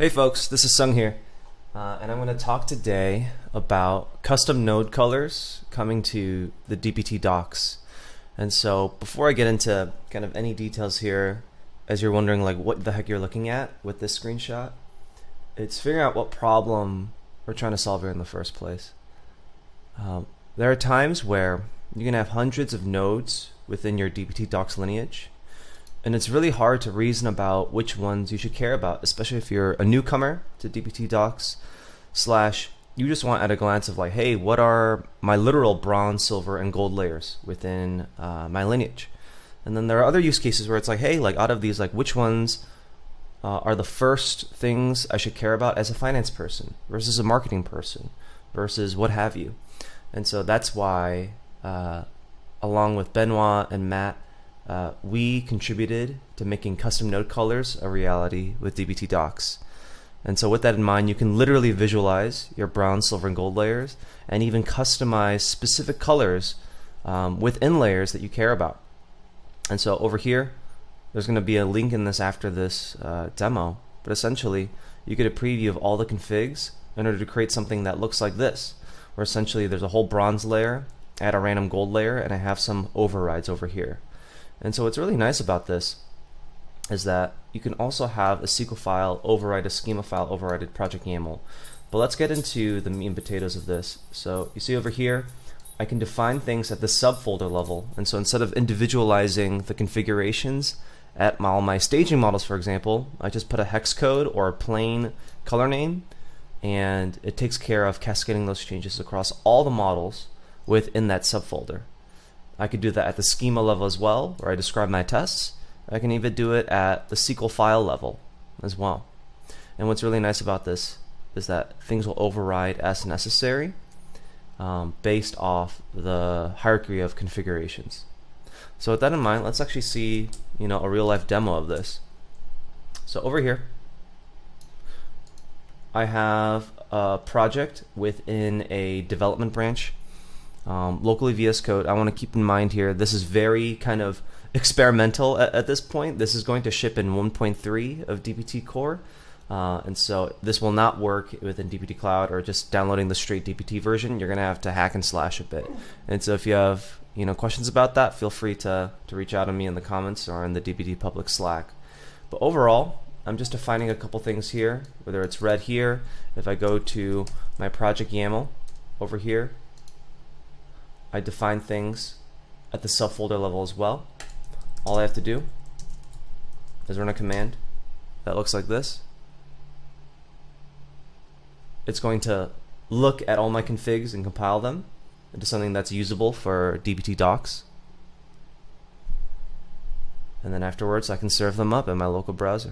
Hey folks, this is Sung here, and I'm going to talk today about custom node colors coming to the DPT docs. And so before I get into kind of any details here, as you're wondering like what the heck you're looking at with this screenshot, it's figuring out what problem we're trying to solve here in the first place. There are times where you can have hundreds of nodes within your DPT docs lineage, and it's really hard to reason about which ones you should care about, especially if you're a newcomer to DPT docs, / you just want at a glance of like, hey, what are my literal bronze, silver, and gold layers within my lineage? And then there are other use cases where it's like, hey, like out of these, like which ones are the first things I should care about as a finance person versus a marketing person versus what have you. And so that's why, along with Benoit and Matt, we contributed to making custom node colors a reality with DPT docs. And so with that in mind, you can literally visualize your bronze, silver, and gold layers and even customize specific colors within layers that you care about. And so over here, there's going to be a link in this after this demo, but essentially you get a preview of all the configs in order to create something that looks like this, where essentially there's a whole bronze layer, I add a random gold layer, and I have some overrides over here. And so what's really nice about this is that you can also have a SQL file override a schema file override project YAML. But let's get into the meat and potatoes of this. So you see over here, I can define things at the subfolder level. And so instead of individualizing the configurations at all my staging models, for example, I just put a hex code or a plain color name, and it takes care of cascading those changes across all the models within that subfolder. I could do that at the schema level as well, where I describe my tests. I can even do it at the SQL file level as well. And what's really nice about this is that things will override as necessary based off the hierarchy of configurations. So with that in mind, let's actually see a real life demo of this. So over here, I have a project within a development branch. Locally VS Code. I want to keep in mind here, this is very kind of experimental at this point. This is going to ship in 1.3 of DPT Core, and so this will not work within DPT Cloud or just downloading the straight DPT version. You're going to have to hack and slash a bit. And so if you have questions about that, feel free to reach out to me in the comments or in the DPT public Slack. But overall, I'm just defining a couple things here, whether it's red here. If I go to my project YAML over here, I define things at the subfolder level as well. All I have to do is run a command that looks like this. It's going to look at all my configs and compile them into something that's usable for DPT docs. And then afterwards, I can serve them up in my local browser.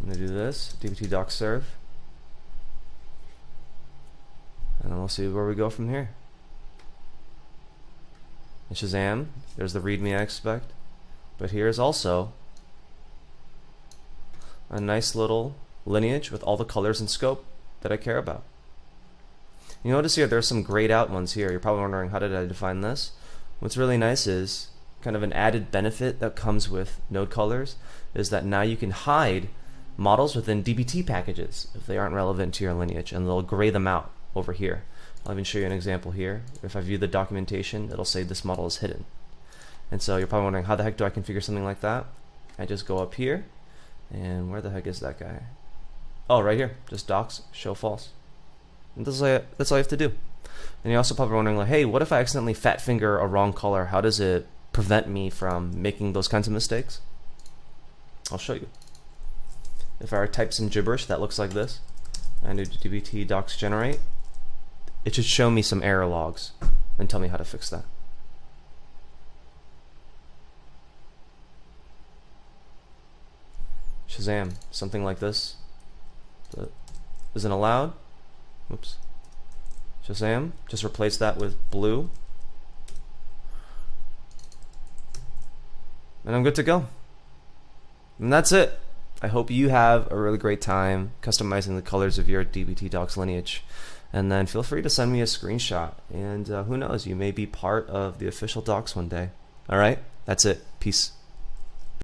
I'm going to do this, DPT doc serve, and then we'll see where we go from here. In Shazam, there's the README I expect, but here's also a nice little lineage with all the colors and scope that I care about. You notice here there's some grayed out ones here. You're probably wondering, how did I define this? What's really nice is kind of an added benefit that comes with node colors is that now you can hide models within DPT packages if they aren't relevant to your lineage, and they'll gray them out over here. I'll even show you an example here. If I view the documentation, it'll say this model is hidden. And so you're probably wondering, how the heck do I configure something like that? I just go up here, and where the heck is that guy? Oh, right here, just docs show false. And that's all you have to do. And you're also probably wondering, like, hey, what if I accidentally fat finger a wrong color? How does it prevent me from making those kinds of mistakes? I'll show you. If I type some gibberish that looks like this, I do DPT docs generate, it should show me some error logs and tell me how to fix that. Shazam, something like this that isn't allowed. Whoops. Shazam, just replace that with blue. And I'm good to go. And that's it. I hope you have a really great time customizing the colors of your DBT Docs lineage. And then feel free to send me a screenshot. And who knows, you may be part of the official docs one day. All right, that's it. Peace.